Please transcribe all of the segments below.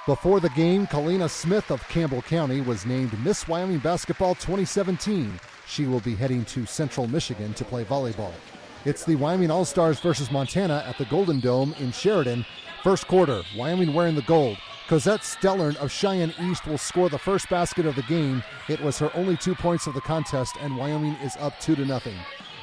Before the game, Kalina Smith of Campbell County was named Miss Wyoming Basketball 2017. She will be heading to Central Michigan to play volleyball. It's the Wyoming All-Stars versus Montana at the Golden Dome in Sheridan. First quarter, Wyoming wearing the gold. Cosette Stellern of Cheyenne East will score the first basket of the game. It was her only 2 points of the contest, and Wyoming is up 2-0.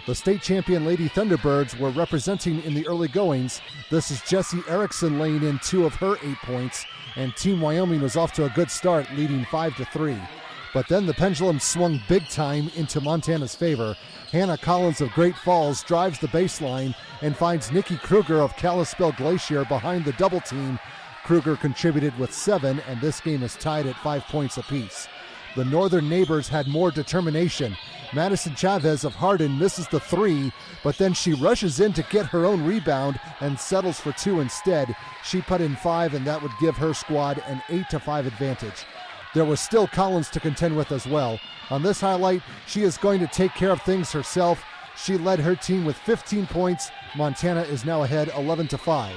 The state champion Lady Thunderbirds were representing in the early goings. This is Jessie Erickson laying in 2 of her 8 points, and Team Wyoming was off to a good start, leading 5-3. But then the pendulum swung big time into Montana's favor. Hannah Collins of Great Falls drives the baseline and finds Nikki Kruger of Kalispell Glacier behind the double team. Kruger contributed with 7, and this game is tied at 5 points apiece. The Northern Neighbors had more determination. Madison Chavez of Hardin misses the 3, but then she rushes in to get her own rebound and settles for 2 instead. She put in 5, and that would give her squad an 8-5 advantage. There was still Collins to contend with as well. On this highlight, she is going to take care of things herself. She led her team with 15 points. Montana is now ahead 11-5.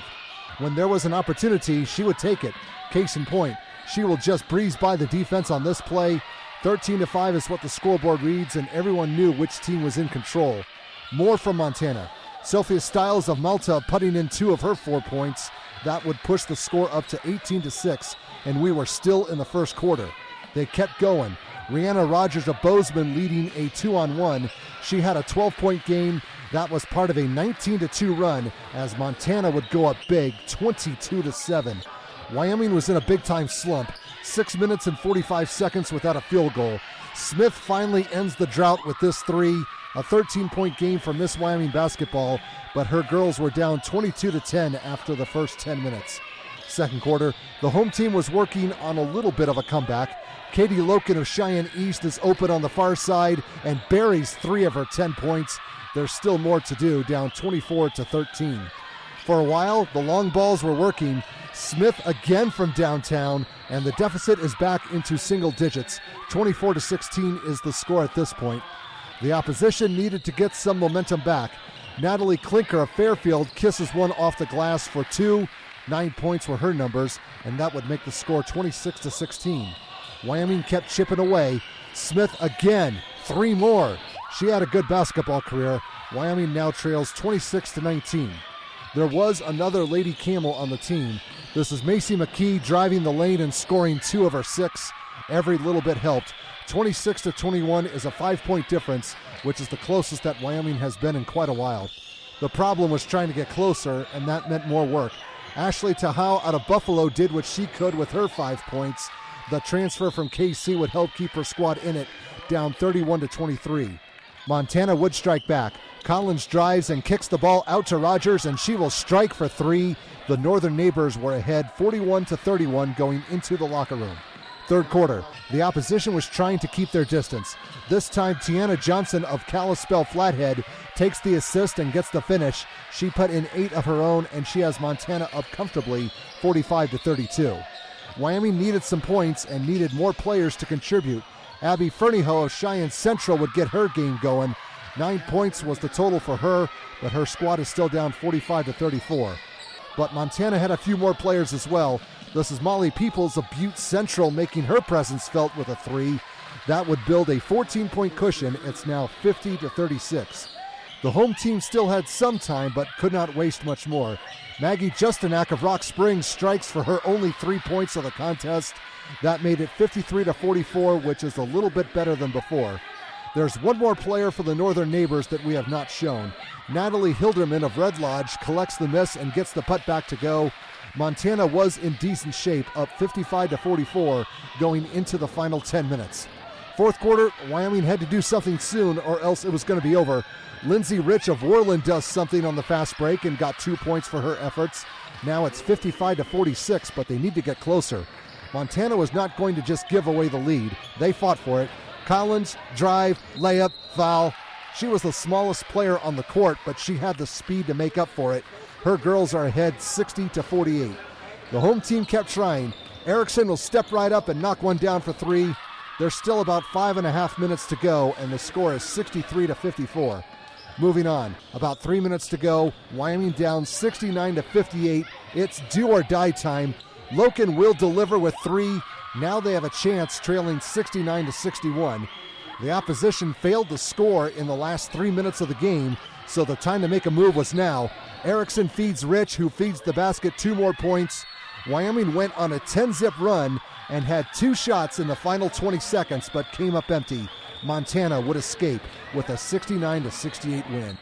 When there was an opportunity, she would take it. Case in point, she will just breeze by the defense on this play. 13-5 is what the scoreboard reads, and everyone knew which team was in control. More from Montana. Sophia Stiles of Malta putting in 2 of her 4 points. That would push the score up to 18-6, and we were still in the first quarter. They kept going. Rihanna Rogers of Bozeman leading a 2-on-1. She had a 12-point game. That was part of a 19-2 run as Montana would go up big, 22-7. Wyoming was in a big-time slump. 6 minutes and 45 seconds without a field goal. Smith finally ends the drought with this 3. A 13-point game for Miss Wyoming basketball, but her girls were down 22-10 after the first 10 minutes. Second quarter, the home team was working on a little bit of a comeback. Katie Loken of Cheyenne East is open on the far side and buries 3 of her 10 points. There's still more to do, down 24-13. For a while, the long balls were working. Smith again from downtown, and the deficit is back into single digits. 24-16 is the score at this point. The opposition needed to get some momentum back. Natalie Klinker of Fairfield kisses one off the glass for 2. 9 points were her numbers, and that would make the score 26-16. Wyoming kept chipping away. Smith again, 3 more. She had a good basketball career. Wyoming now trails 26-19. There was another Lady Camel on the team. This is Macy McKee driving the lane and scoring 2 of her 6. Every little bit helped. 26-21 is a 5-point difference, which is the closest that Wyoming has been in quite a while. The problem was trying to get closer, and that meant more work. Ashley Tahau out of Buffalo did what she could with her 5 points. The transfer from KC would help keep her squad in it, down 31-23. Montana would strike back. Collins drives and kicks the ball out to Rogers, and she will strike for 3. The Northern Neighbors were ahead 41-31 going into the locker room. Third quarter, the opposition was trying to keep their distance. This time, Tiana Johnson of Kalispell Flathead takes the assist and gets the finish. She put in 8 of her own, and she has Montana up comfortably 45-32. Wyoming needed some points and needed more players to contribute. Abby Fernyhough of Cheyenne Central would get her game going. 9 points was the total for her, but her squad is still down 45-34. But Montana had a few more players as well. This is Molly Peoples of Butte Central making her presence felt with a 3. That would build a 14-point cushion. It's now 50-36. The home team still had some time, but could not waste much more. Maggie Justinak of Rock Springs strikes for her only 3 points of the contest. That made it 53-44, which is a little bit better than before. There's one more player for the Northern Neighbors that we have not shown. Natalie Hilderman of Red Lodge collects the miss and gets the putt back to go. Montana was in decent shape, up 55-44 going into the final 10 minutes. Fourth quarter, Wyoming had to do something soon or else it was going to be over. Lindsay Rich of Worland does something on the fast break and got 2 points for her efforts. Now it's 55-46, but they need to get closer. Montana was not going to just give away the lead. They fought for it. Collins, drive, layup, foul. She was the smallest player on the court, but she had the speed to make up for it. Her girls are ahead 60-48. The home team kept trying. Erickson will step right up and knock one down for 3. There's still about 5.5 minutes to go, and the score is 63-54. Moving on, about 3 minutes to go. Wyoming down 69-58. It's do or die time. Loken will deliver with 3. Now they have a chance, trailing 69-61. The opposition failed to score in the last 3 minutes of the game, so the time to make a move was now. Erickson feeds Rich, who feeds the basket 2 more points. Wyoming went on a 10-zip run and had 2 shots in the final 20 seconds, but came up empty. Montana would escape with a 69-68 win.